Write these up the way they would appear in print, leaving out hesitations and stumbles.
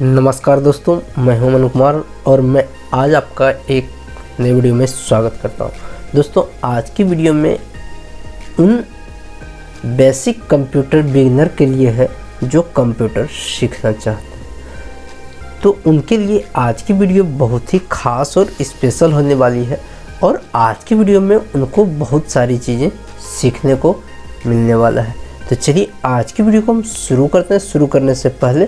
नमस्कार दोस्तों, मैं हूं मनु कुमार और मैं आज आपका एक नई वीडियो में स्वागत करता हूं। दोस्तों, आज की वीडियो में उन बेसिक कंप्यूटर बिगिनर के लिए है जो कंप्यूटर सीखना चाहते हैं। तो उनके लिए आज की वीडियो बहुत ही खास और स्पेशल होने वाली है और आज की वीडियो में उनको बहुत सारी चीज़ें सीखने को मिलने वाला है। तो चलिए आज की वीडियो को हम शुरू करते हैं। शुरू करने से पहले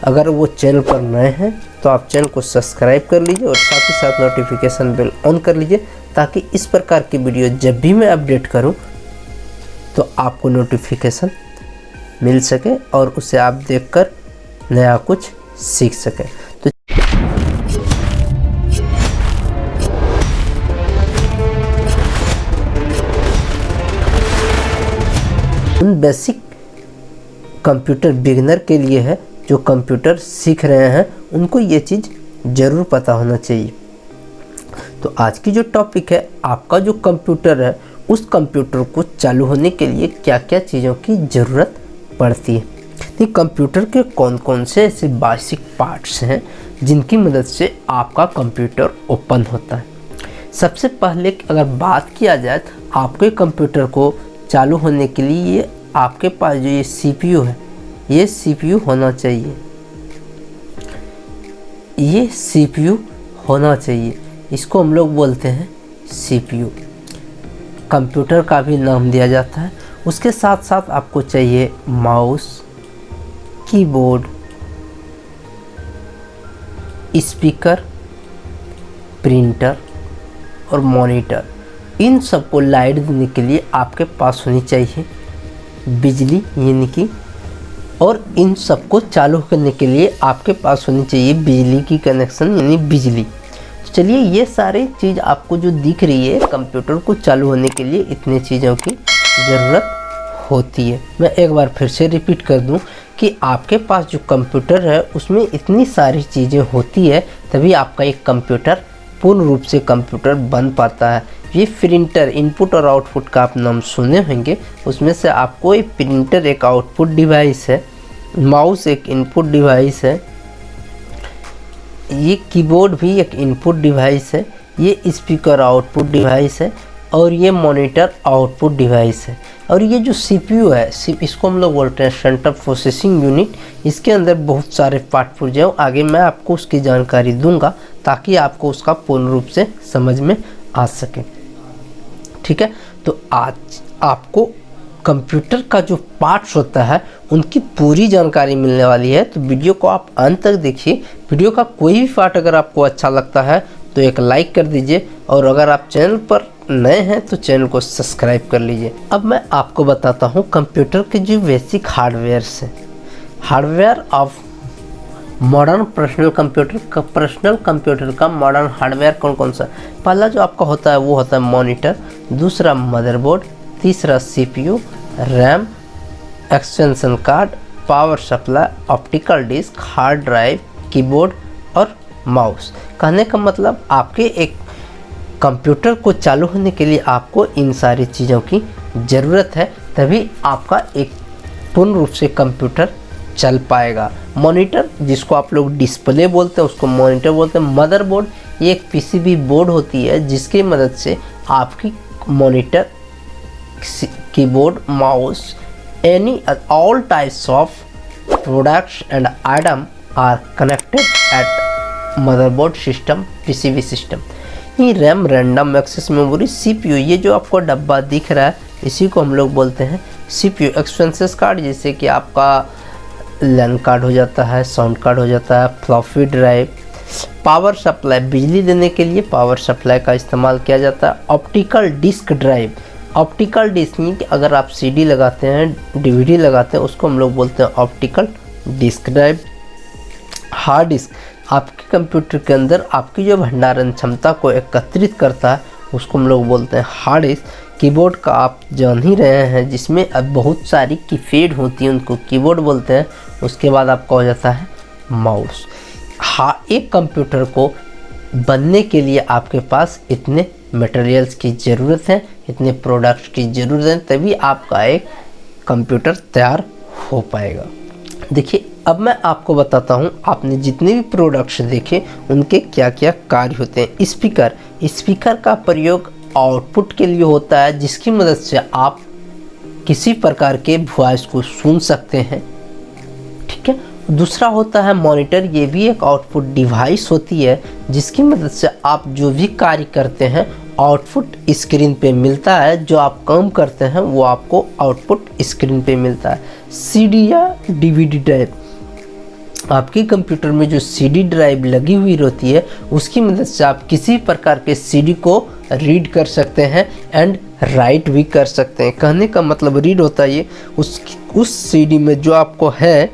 अगर वो चैनल पर नए हैं तो आप चैनल को सब्सक्राइब कर लीजिए और साथ ही साथ नोटिफिकेशन बेल ऑन कर लीजिए ताकि इस प्रकार की वीडियो जब भी मैं अपडेट करूं तो आपको नोटिफिकेशन मिल सके और उसे आप देखकर नया कुछ सीख सकें। तो उन बेसिक कंप्यूटर बिगिनर के लिए है जो कंप्यूटर सीख रहे हैं, उनको ये चीज़ ज़रूर पता होना चाहिए। तो आज की जो टॉपिक है, आपका जो कंप्यूटर है उस कंप्यूटर को चालू होने के लिए क्या क्या चीज़ों की ज़रूरत पड़ती है। तो कंप्यूटर के कौन कौन से ऐसे बेसिक पार्ट्स हैं जिनकी मदद से आपका कंप्यूटर ओपन होता है। सबसे पहले अगर बात किया जाए तो आपके कंप्यूटर को चालू होने के लिए आपके पास जो ये CPU है, ये CPU होना चाहिए। ये CPU होना चाहिए, इसको हम लोग बोलते हैं CPU। कंप्यूटर का भी नाम दिया जाता है। उसके साथ साथ आपको चाहिए माउस, कीबोर्ड, स्पीकर, प्रिंटर और मॉनिटर। इन सबको लाइट देने के लिए आपके पास होनी चाहिए बिजली, यानी कि, और इन सबको चालू करने के लिए आपके पास होनी चाहिए बिजली की कनेक्शन, यानी बिजली। तो चलिए, ये सारी चीज़ आपको जो दिख रही है, कंप्यूटर को चालू होने के लिए इतने चीज़ों की ज़रूरत होती है। मैं एक बार फिर से रिपीट कर दूं कि आपके पास जो कंप्यूटर है उसमें इतनी सारी चीज़ें होती है, तभी आपका एक कंप्यूटर पूर्ण रूप से कंप्यूटर बन पाता है। ये प्रिंटर, इनपुट और आउटपुट का आप नाम सुने होंगे, उसमें से आपको एक प्रिंटर एक आउटपुट डिवाइस है, माउस एक इनपुट डिवाइस है, ये कीबोर्ड भी एक इनपुट डिवाइस है, ये स्पीकर आउटपुट डिवाइस है और ये मॉनिटर आउटपुट डिवाइस है। और ये जो CPU है, इसको हम लोग बोलते हैं सेंट्रल प्रोसेसिंग यूनिट। इसके अंदर बहुत सारे पार्ट पुर्जे हैं, आगे मैं आपको उसकी जानकारी दूंगा ताकि आपको उसका पूर्ण रूप से समझ में आ सके। ठीक है, तो आज आपको कंप्यूटर का जो पार्ट्स होता है उनकी पूरी जानकारी मिलने वाली है। तो वीडियो को आप अंत तक देखिए। वीडियो का कोई भी पार्ट अगर आपको अच्छा लगता है तो एक लाइक कर दीजिए और अगर आप चैनल पर नए हैं तो चैनल को सब्सक्राइब कर लीजिए। अब मैं आपको बताता हूँ कंप्यूटर के जो बेसिक हार्डवेयर्स हैं। Hardware of modern personal computer का मॉडर्न हार्डवेयर कौन कौन सा। पहला जो आपका होता है वो होता है मॉनिटर, दूसरा मदरबोर्ड, तीसरा CPU, RAM, extension card, power supply, optical disc, hard drive, keyboard और माउस। कहने का मतलब आपके एक कंप्यूटर को चालू होने के लिए आपको इन सारी चीज़ों की ज़रूरत है, तभी आपका एक पूर्ण रूप से कंप्यूटर चल पाएगा। मॉनिटर, जिसको आप लोग डिस्प्ले बोलते हैं, उसको मॉनिटर बोलते हैं। मदरबोर्ड, ये एक PCB बोर्ड होती है जिसकी मदद से आपकी monitor, keyboard, mouse, all types of products and item are connected at motherboard system, PCB system। ये RAM, random access memory, CPU, ये जो आपको डब्बा दिख रहा है इसी को हम लोग बोलते हैं CPU। एक्सपेंसेस कार्ड, जैसे कि आपका लैन कार्ड हो जाता है, साउंड कार्ड हो जाता है, फ्लॉपी ड्राइव। पावर सप्लाई, बिजली देने के लिए पावर सप्लाई का इस्तेमाल किया जाता है। Optical disc drive, optical disc में कि अगर आप CD लगाते हैं, DVD लगाते हैं, उसको हम लोग बोलते हैं optical disc drive. Hard disk, आपके कंप्यूटर के अंदर आपकी जो भंडारण क्षमता को एकत्रित करता है उसको हम लोग बोलते हैं हार्ड डिस्क। कीबोर्ड का आप जान ही रहे हैं, जिसमें अब बहुत सारी कीपैड होती है, उनको कीबोर्ड बोलते हैं। उसके बाद आपका हो जाता है माउस। एक कंप्यूटर को बनने के लिए आपके पास इतने मटेरियल्स की ज़रूरत है, इतने प्रोडक्ट्स की ज़रूरत है, तभी आपका एक कंप्यूटर तैयार हो पाएगा। देखिए, अब मैं आपको बताता हूँ, आपने जितने भी प्रोडक्ट्स देखे उनके क्या क्या कार्य होते हैं। स्पीकर का प्रयोग आउटपुट के लिए होता है, जिसकी मदद से आप किसी प्रकार के वॉइस को सुन सकते हैं, ठीक है। दूसरा होता है मॉनिटर। ये भी एक आउटपुट डिवाइस होती है, जिसकी मदद से आप जो भी कार्य करते हैं आउटपुट स्क्रीन पे मिलता है। जो आप काम करते हैं वो आपको आउटपुट स्क्रीन पे मिलता है। सीडी या डीवीडी ड्राइव, आपके कंप्यूटर में जो सीडी ड्राइव लगी हुई रहती है उसकी मदद से आप किसी प्रकार के सीडी को रीड कर सकते हैं एंड राइट भी कर सकते हैं। कहने का मतलब रीड होता है ये उस सीडी में जो आपको है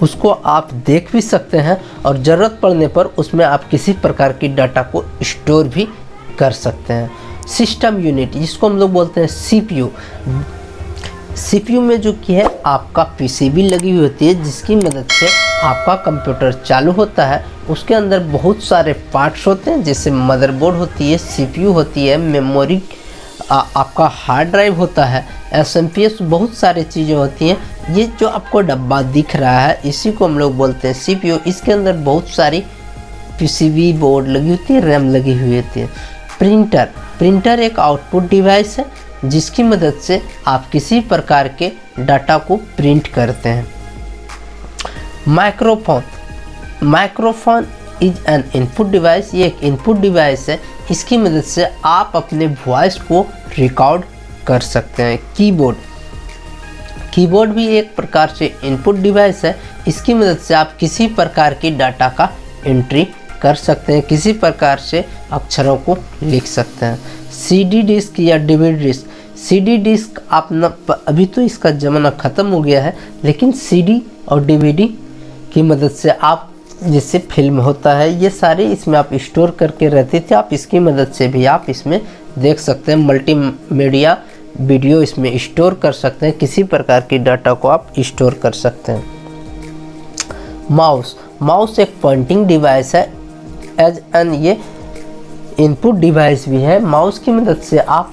उसको आप देख भी सकते हैं, और ज़रूरत पड़ने पर उसमें आप किसी प्रकार की डाटा को स्टोर भी कर सकते हैं। सिस्टम यूनिट, जिसको हम लोग बोलते हैं सीपीयू। सीपीयू में जो कि है आपका पीसीबी लगी हुई होती है, जिसकी मदद से आपका कंप्यूटर चालू होता है। उसके अंदर बहुत सारे पार्ट्स होते हैं, जैसे मदरबोर्ड होती है, सीपीयू होती है, मेमोरी, आपका हार्ड ड्राइव होता है, एसएमपीएस, बहुत सारी चीज़ें होती हैं। ये जो आपको डब्बा दिख रहा है इसी को हम लोग बोलते हैं सीपीयू। इसके अंदर बहुत सारी पीसीबी बोर्ड लगी होती है, रैम लगी हुई होती है। प्रिंटर एक आउटपुट डिवाइस है, जिसकी मदद से आप किसी प्रकार के डाटा को प्रिंट करते हैं। Microphone is an input device. ये एक इनपुट डिवाइस है, इसकी मदद से आप अपने वॉइस को रिकॉर्ड कर सकते हैं। कीबोर्ड भी एक प्रकार से इनपुट डिवाइस है, इसकी मदद से आप किसी प्रकार की डाटा का एंट्री कर सकते हैं, किसी प्रकार से अक्षरों को लिख सकते हैं। सीडी डिस्क या डीवीडी डिस्क। सीडी डिस्क आप न, अभी तो इसका ज़माना ख़त्म हो गया है, लेकिन सीडी और डीवीडी की मदद से आप, जैसे फिल्म होता है, ये सारे इसमें आप स्टोर करके रहते थे, आप इसकी मदद से भी आप इसमें देख सकते हैं। मल्टीमीडिया वीडियो इसमें स्टोर कर सकते हैं, किसी प्रकार की डाटा को आप स्टोर कर सकते हैं। माउस एक पॉइंटिंग डिवाइस है, एज एन ये इनपुट डिवाइस भी है। माउस की मदद से आप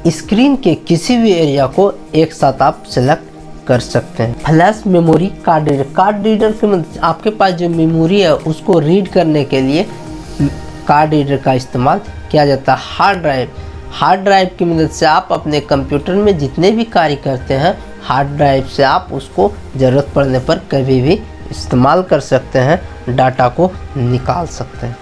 स्क्रीन के किसी भी एरिया को एक साथ आप सेलेक्ट कर सकते हैं। फ्लैश मेमोरी, कार्ड रीडर की मदद से आपके पास जो मेमोरी है उसको रीड करने के लिए कार्ड रीडर का इस्तेमाल किया जाता है। हार्ड ड्राइव की मदद से आप अपने कंप्यूटर में जितने भी कार्य करते हैं, हार्ड ड्राइव से आप उसको ज़रूरत पड़ने पर कभी भी इस्तेमाल कर सकते हैं, डाटा को निकाल सकते हैं।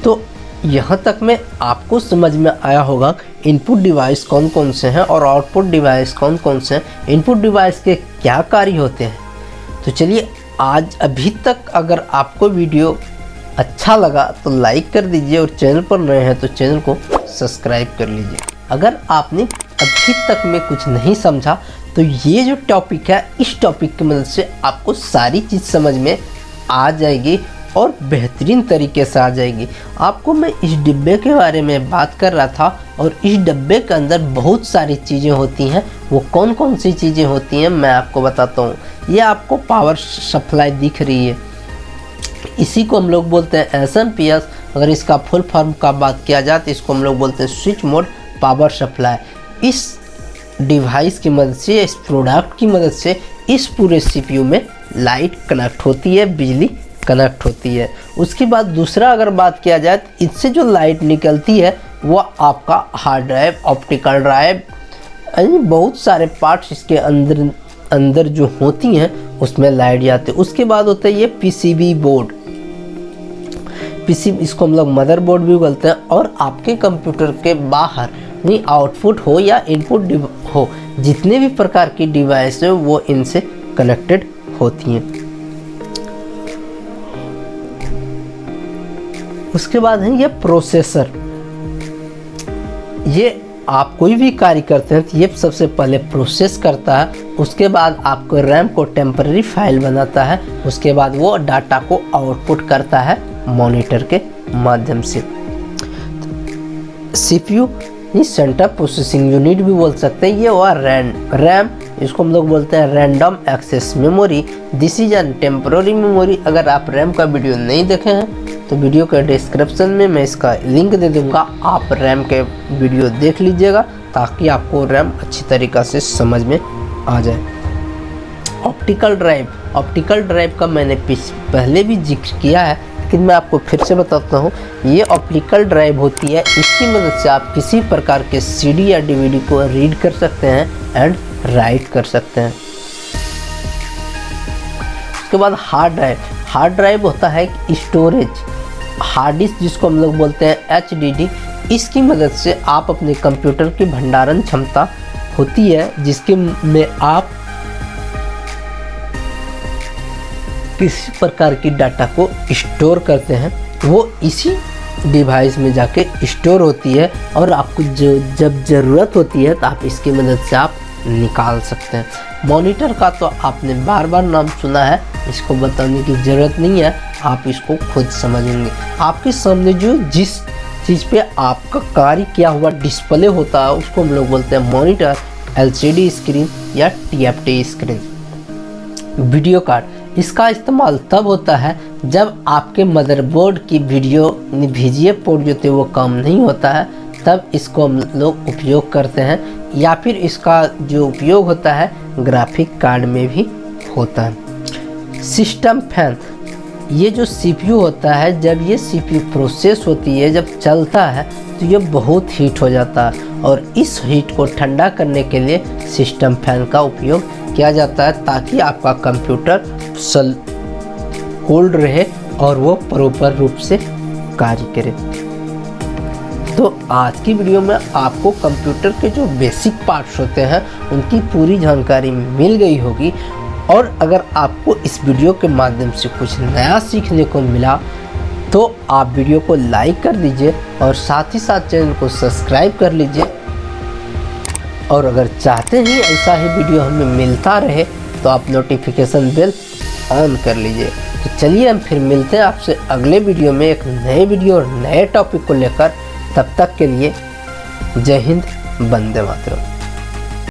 तो यहाँ तक में आपको समझ में आया होगा इनपुट डिवाइस कौन कौन से हैं और आउटपुट डिवाइस कौन कौन से हैं, इनपुट डिवाइस के क्या कार्य होते हैं। तो चलिए, आज अभी तक अगर आपको वीडियो अच्छा लगा तो लाइक कर दीजिए, और चैनल पर नए हैं तो चैनल को सब्सक्राइब कर लीजिए। अगर आपने अभी तक में कुछ नहीं समझा तो ये जो टॉपिक है, इस टॉपिक की मदद से आपको सारी चीज़ समझ में आ जाएगी और बेहतरीन तरीके से आ जाएगी। आपको मैं इस डिब्बे के बारे में बात कर रहा था, और इस डिब्बे के अंदर बहुत सारी चीज़ें होती हैं। वो कौन कौन सी चीज़ें होती हैं मैं आपको बताता हूँ। ये आपको पावर सप्लाई दिख रही है, इसी को हम लोग बोलते हैं एसएमपीएस। अगर इसका फुल फॉर्म का बात किया जाए तो इसको हम लोग बोलते हैं स्विच मोड पावर सप्लाई। इस डिवाइस की मदद से, इस प्रोडक्ट की मदद से इस पूरे सीपीयू में लाइट कनेक्ट होती है, बिजली कनेक्ट होती है। उसके बाद दूसरा अगर बात किया जाए तो इससे जो लाइट निकलती है वो आपका हार्ड ड्राइव, ऑप्टिकल ड्राइव, बहुत सारे पार्ट्स इसके अंदर जो होती हैं उसमें लाइट जाती है। उसके बाद होता है ये पीसीबी बोर्ड, इसको हम लोग मदरबोर्ड भी बोलते हैं। और आपके कंप्यूटर के बाहर नहीं, आउटपुट हो या इनपुट हो, जितने भी प्रकार की डिवाइस है वो इनसे कनेक्टेड होती हैं। उसके बाद है ये प्रोसेसर। ये आप कोई भी कार्य करते हैं तो ये सबसे पहले प्रोसेस करता है, उसके बाद आपको रैम को टेम्पररी फाइल बनाता है, उसके बाद वो डाटा को आउटपुट करता है मॉनिटर के माध्यम से। सीपीयू सेंट्रल प्रोसेसिंग यूनिट भी बोल सकते हैं। ये हुआ रैम, इसको हम लोग बोलते हैं random access memory. This is an temporary memory. अगर आप रैम का वीडियो नहीं देखे हैं तो वीडियो के डिस्क्रिप्शन में मैं इसका लिंक दे दूंगा, आप रैम के वीडियो देख लीजिएगा ताकि आपको रैम अच्छी तरीक़ा से समझ में आ जाए। ऑप्टिकल ड्राइव का मैंने पहले भी जिक्र किया है, लेकिन मैं आपको फिर से बताता हूँ। ये ऑप्टिकल ड्राइव होती है, इसकी मदद से आप किसी प्रकार के सीडी या डीवीडी को रीड कर सकते हैं एंड राइट कर सकते हैं। उसके बाद हार्ड ड्राइव होता है स्टोरेज, हार्ड डिस्क जिसको हम लोग बोलते हैं HDD। इसकी मदद से आप अपने कंप्यूटर की भंडारण क्षमता होती है जिसके में आप किसी प्रकार की डाटा को स्टोर करते हैं, वो इसी डिवाइस में जाके स्टोर होती है और आपको जब ज़रूरत होती है तो आप इसकी मदद से आप निकाल सकते हैं। मॉनिटर का तो आपने बार बार नाम सुना है, इसको बताने की ज़रूरत नहीं है, आप इसको खुद समझेंगे। आपके सामने जो जिस चीज़ पे आपका कार्य किया हुआ डिस्प्ले होता है उसको हम लोग बोलते हैं मॉनिटर, LCD स्क्रीन या TFT स्क्रीन। वीडियो कार्ड, इसका इस्तेमाल तब होता है जब आपके मदरबोर्ड की VGA पोर्ट जो थे वो काम नहीं होता है, तब इसको हम लोग उपयोग करते हैं, या फिर इसका जो उपयोग होता है ग्राफिक कार्ड में भी होता है। सिस्टम फैन, ये जो CPU होता है, जब ये CPU प्रोसेस होती है, जब चलता है तो ये बहुत हीट हो जाता है और इस हीट को ठंडा करने के लिए सिस्टम फैन का उपयोग किया जाता है ताकि आपका कंप्यूटर कोल्ड रहे और वो प्रॉपर रूप से कार्य करे। तो आज की वीडियो में आपको कंप्यूटर के जो बेसिक पार्ट्स होते हैं उनकी पूरी जानकारी मिल गई होगी, और अगर आपको इस वीडियो के माध्यम से कुछ नया सीखने को मिला तो आप वीडियो को लाइक कर दीजिए और साथ ही साथ चैनल को सब्सक्राइब कर लीजिए। और अगर चाहते हैं ऐसा ही वीडियो हमें मिलता रहे तो आप नोटिफिकेशन बेल ऑन कर लीजिए। तो चलिए हम फिर मिलते हैं आपसे अगले वीडियो में एक नए वीडियो और नए टॉपिक को लेकर। तब तक के लिए जय हिंद, वंदे मातरम।